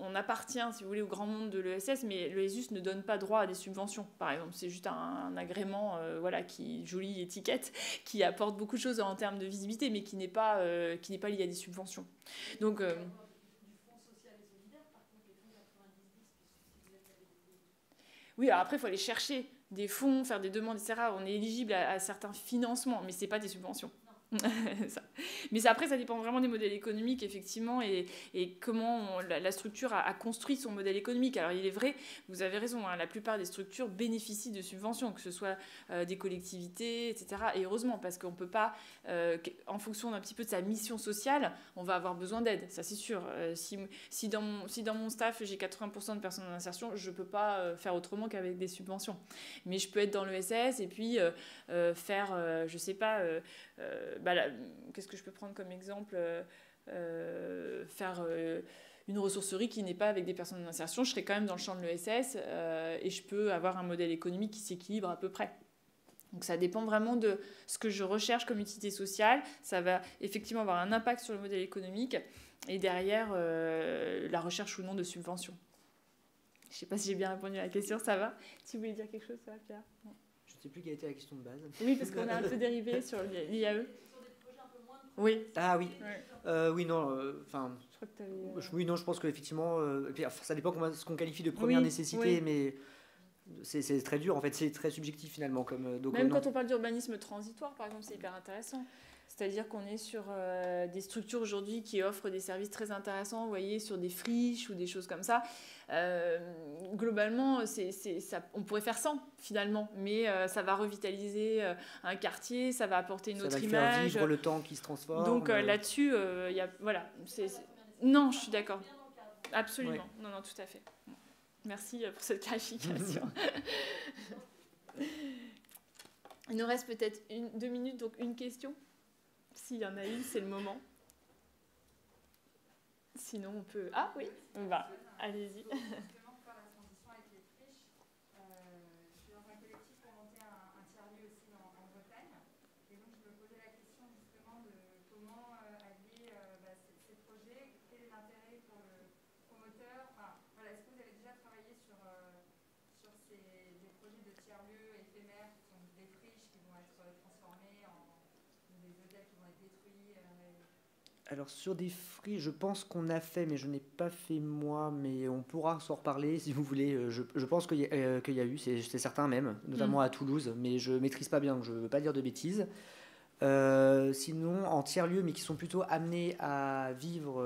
On appartient, si vous voulez, au grand monde de l'ESS, mais le ESUS ne donne pas droit à des subventions, par exemple. C'est juste un agrément, jolie étiquette, qui apporte beaucoup de choses en termes de visibilité, mais qui n'est pas lié à des subventions. Donc... Oui, alors après, il faut aller chercher des fonds, faire des demandes, etc. On est éligible à certains financements, mais ce n'est pas des subventions. Mais après, ça dépend vraiment des modèles économiques, effectivement, et comment la structure a construit son modèle économique. Alors, il est vrai, vous avez raison, hein, la plupart des structures bénéficient de subventions, que ce soit des collectivités, etc. Et heureusement, parce qu'on ne peut pas, en fonction d'un petit peu de sa mission sociale, on va avoir besoin d'aide, ça c'est sûr. Si dans mon staff, j'ai 80% de personnes en insertion, je ne peux pas faire autrement qu'avec des subventions. Mais je peux être dans l'ESS et puis faire, je ne sais pas... qu'est-ce que je peux prendre comme exemple, faire une ressourcerie qui n'est pas avec des personnes en insertion, je serai quand même dans le champ de l'ESS et je peux avoir un modèle économique qui s'équilibre à peu près. Donc ça dépend vraiment de ce que je recherche comme utilité sociale, ça va effectivement avoir un impact sur le modèle économique et derrière la recherche ou non de subventions. Je ne sais pas si j'ai bien répondu à la question, ça va? Si vous voulez dire quelque chose, ça va, Pierre? Non. Je ne sais plus quelle était la question de base. Oui, parce qu'on a un peu dérivé sur l'IAE. Oui. Ah oui. Ouais. Oui, non. Je crois que tu avais... Oui, non, je pense qu'effectivement, ça dépend ce qu'on qualifie de première nécessité, mais c'est très dur, en fait, c'est très subjectif finalement. Même quand on parle d'urbanisme transitoire, par exemple, c'est hyper intéressant. C'est-à-dire qu'on est sur des structures aujourd'hui qui offrent des services très intéressants, vous voyez, sur des friches ou des choses comme ça. Globalement, on pourrait faire 100 finalement, mais ça va revitaliser un quartier, ça va apporter une autre image. Ça va faire vivre le temps qui se transforme. Donc là-dessus, il y a... Voilà. Non, je suis d'accord. Absolument. Ouais. Non, tout à fait. Merci pour cette clarification. Il nous reste peut-être 2 minutes, donc une question. S'il y en a une, c'est le moment. Sinon, on peut... Ah oui, allez-y. Justement, pour faire la transition avec les friches, je suis dans un collectif pour monter un tiers-lieu aussi en Bretagne. Et donc, je me posais la question justement de comment allier ces projets. Quel est l'intérêt pour le promoteur? Est-ce que vous avez déjà travaillé sur des projets de tiers-lieux éphémères qui sont des friches qui vont être transformées en des hôtels qui vont être détruits Alors sur des friches, je pense qu'on a fait, mais je n'ai pas fait moi, mais on pourra s'en reparler si vous voulez. Je pense qu'il y a eu, c'est certain même, notamment à Toulouse, mais je maîtrise pas bien, donc je ne veux pas dire de bêtises. Sinon, en tiers-lieu, mais qui sont plutôt amenés à vivre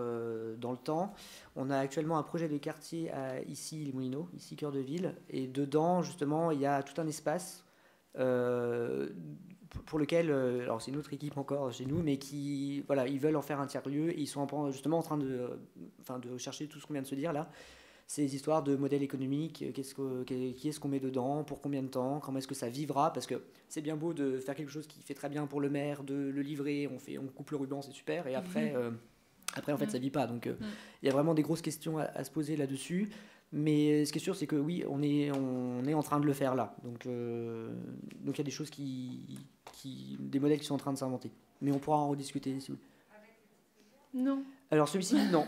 dans le temps, on a actuellement un projet de quartier ici, Les Moulineaux, ici cœur de ville, et dedans, justement, il y a tout un espace pour lequel, alors c'est une autre équipe encore chez nous, mais qui, voilà, ils veulent en faire un tiers-lieu, et ils sont justement en train de chercher tout ce qu'on vient de se dire là, ces histoires de modèle économique, qui est-ce qu'on met dedans, pour combien de temps, comment est-ce que ça vivra, parce que c'est bien beau de faire quelque chose qui fait très bien pour le maire, de le livrer, on coupe le ruban, c'est super, et après, en fait, ça vit pas. Donc, il y a vraiment des grosses questions à se poser là-dessus. Mais ce qui est sûr, c'est que oui, on est en train de le faire là. Donc il y a des choses des modèles qui sont en train de s'inventer. Mais on pourra en rediscuter si vous voulez. Non. Alors celui-ci, non.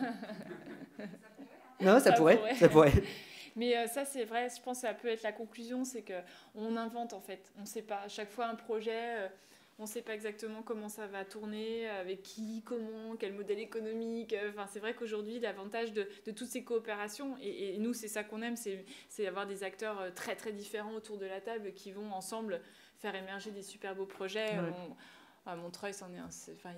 Non, ça pourrait. Mais ça, c'est vrai, je pense que ça peut être la conclusion, c'est qu'on invente en fait. On ne sait pas, à chaque fois un projet, on ne sait pas exactement comment ça va tourner, avec qui, comment, quel modèle économique. Enfin, c'est vrai qu'aujourd'hui, l'avantage de toutes ces coopérations, et nous, c'est ça qu'on aime, c'est avoir des acteurs très très différents autour de la table qui vont ensemble faire émerger des super beaux projets. Ouais. À Montreuil, il y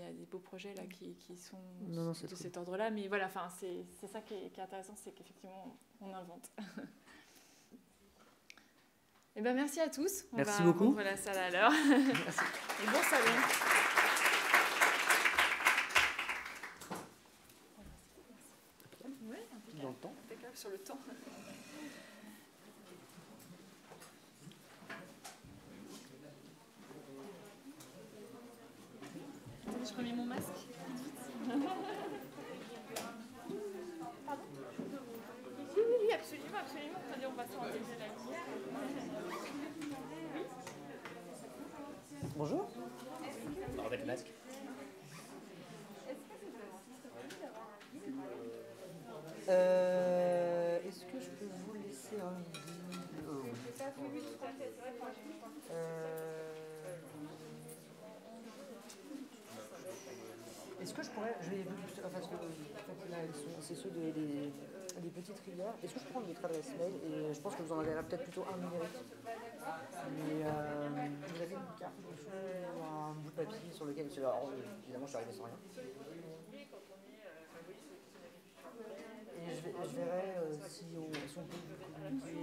a des beaux projets là, qui sont de cet cool. ordre-là. Mais voilà, c'est ça qui est intéressant, c'est qu'effectivement, on invente. Eh ben, merci à tous. Merci beaucoup. Voilà, la salle à l'heure. Et bon salon. Ouais, Dans le temps. impeccable sur le temps. Attendez, je remets mon masque. Pardon ? Oui, absolument. Attendez, on va s'organiser la lumière. Bonjour. On va remettre le masque. Est-ce que je peux vous laisser un guide ? Oui, tout à fait. C'est vrai que Est-ce que je pourrais, parce que là, c'est ceux des petites rivières, est-ce que je peux prendre votre adresse mail et je pense que vous en avez peut-être plutôt un numérique. Mais vous avez une carte ou un bout de papier sur lequel, alors, évidemment je suis arrivé sans rien. Et je verrai si on peut vous communiquer ou...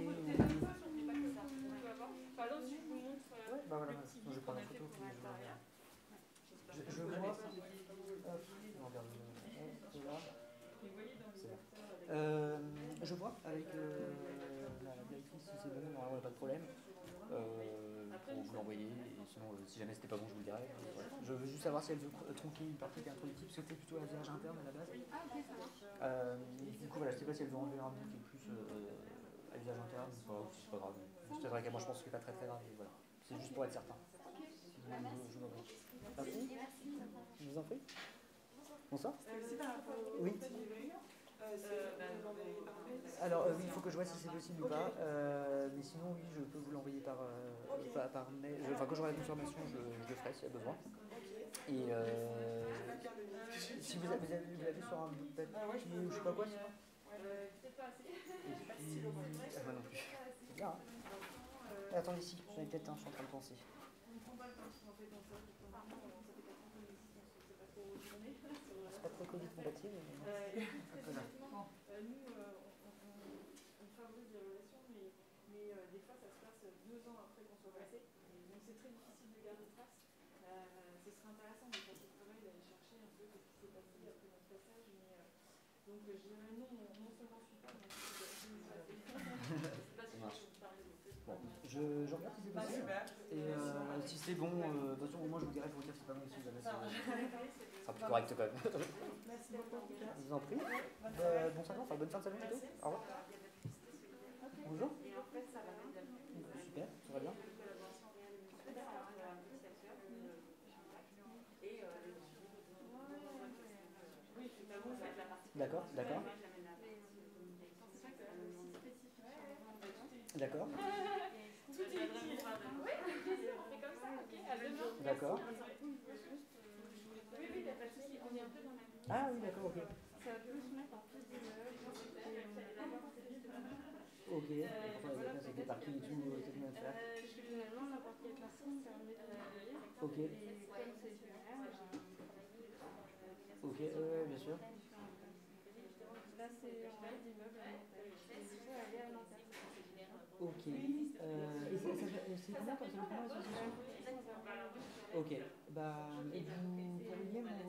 Ouais, bah voilà, je vais prendre la photo puis je vois... Je vois avec la directrice si c'est bon, normalement il n'y a pas de problème. Pour vous l'envoyer, et sinon si jamais c'était pas bon je vous le dirai. Voilà. Je veux juste savoir si elle veut tronquer une partie qui est introductive, parce que c'était plutôt un virage interne à la base. Du coup voilà, je sais pas si elle veut enlever un bout qui est plus à l'usage interne, c'est pas grave. C'est vrai que moi je pense que c'est pas très grave, mais voilà. C'est juste pour être certain. Si vous voulez, je vous en prie. Merci. Je vous en prie. Bonsoir. Oui. Alors oui, il faut que je vois si c'est possible ou pas. Mais sinon, oui, je peux vous l'envoyer par mail. Enfin, quand j'aurai la confirmation, je le ferai s'il y a besoin. Et si vous l'avez sur un bout de papier ou je sais pas quoi, sinon. Et puis... moi non plus. C'est bien, hein. Attendez, ici, j'en ai peut-être un, je suis en train de penser. C'est pas très Covid compatible, mais un peu là. Nous, on favorise les relations, mais des fois, ça se passe 2 ans après qu'on soit passé. Donc, c'est très difficile de garder trace. Ce serait intéressant de passer le travail, d'aller chercher un peu ce qui s'est passé après notre passage. Donc, je dirais non seulement je suis pas, mais aussi je suis passé. C'est pas si je peux vous parler de plus. Bon, je regarde si c'est possible. Et si c'est bon, de toute façon, moi je vous dirai, pour dire si c'est pas bon, si jamais ça sera plus correct quand même. Merci beaucoup. Je vous en prie. Bon salon, enfin bonne fin de salon plutôt. Au revoir. Bonjour. Super, ça va bien. D'accord. D'accord. Tout est utile. Oui, on fait comme ça, ok. À demain. D'accord. Oui, il n'y a pas de souci. On est un peu dans la Ah oui, d'accord, ok. Ça peut se mettre en plus d'immeubles. Ok, enfin, c'était par qui et tout, qu'est-ce qu'on va faire? Finalement, n'importe quelle personne permet de loyer. Ok, Et comme c'est éphémère, ok, bien sûr. là c'est en haut d'immeuble à Nanterre. Je vais aller à Nanterre. Ok. Et c'est comment l'association? Ok, bah, et vous pourriez me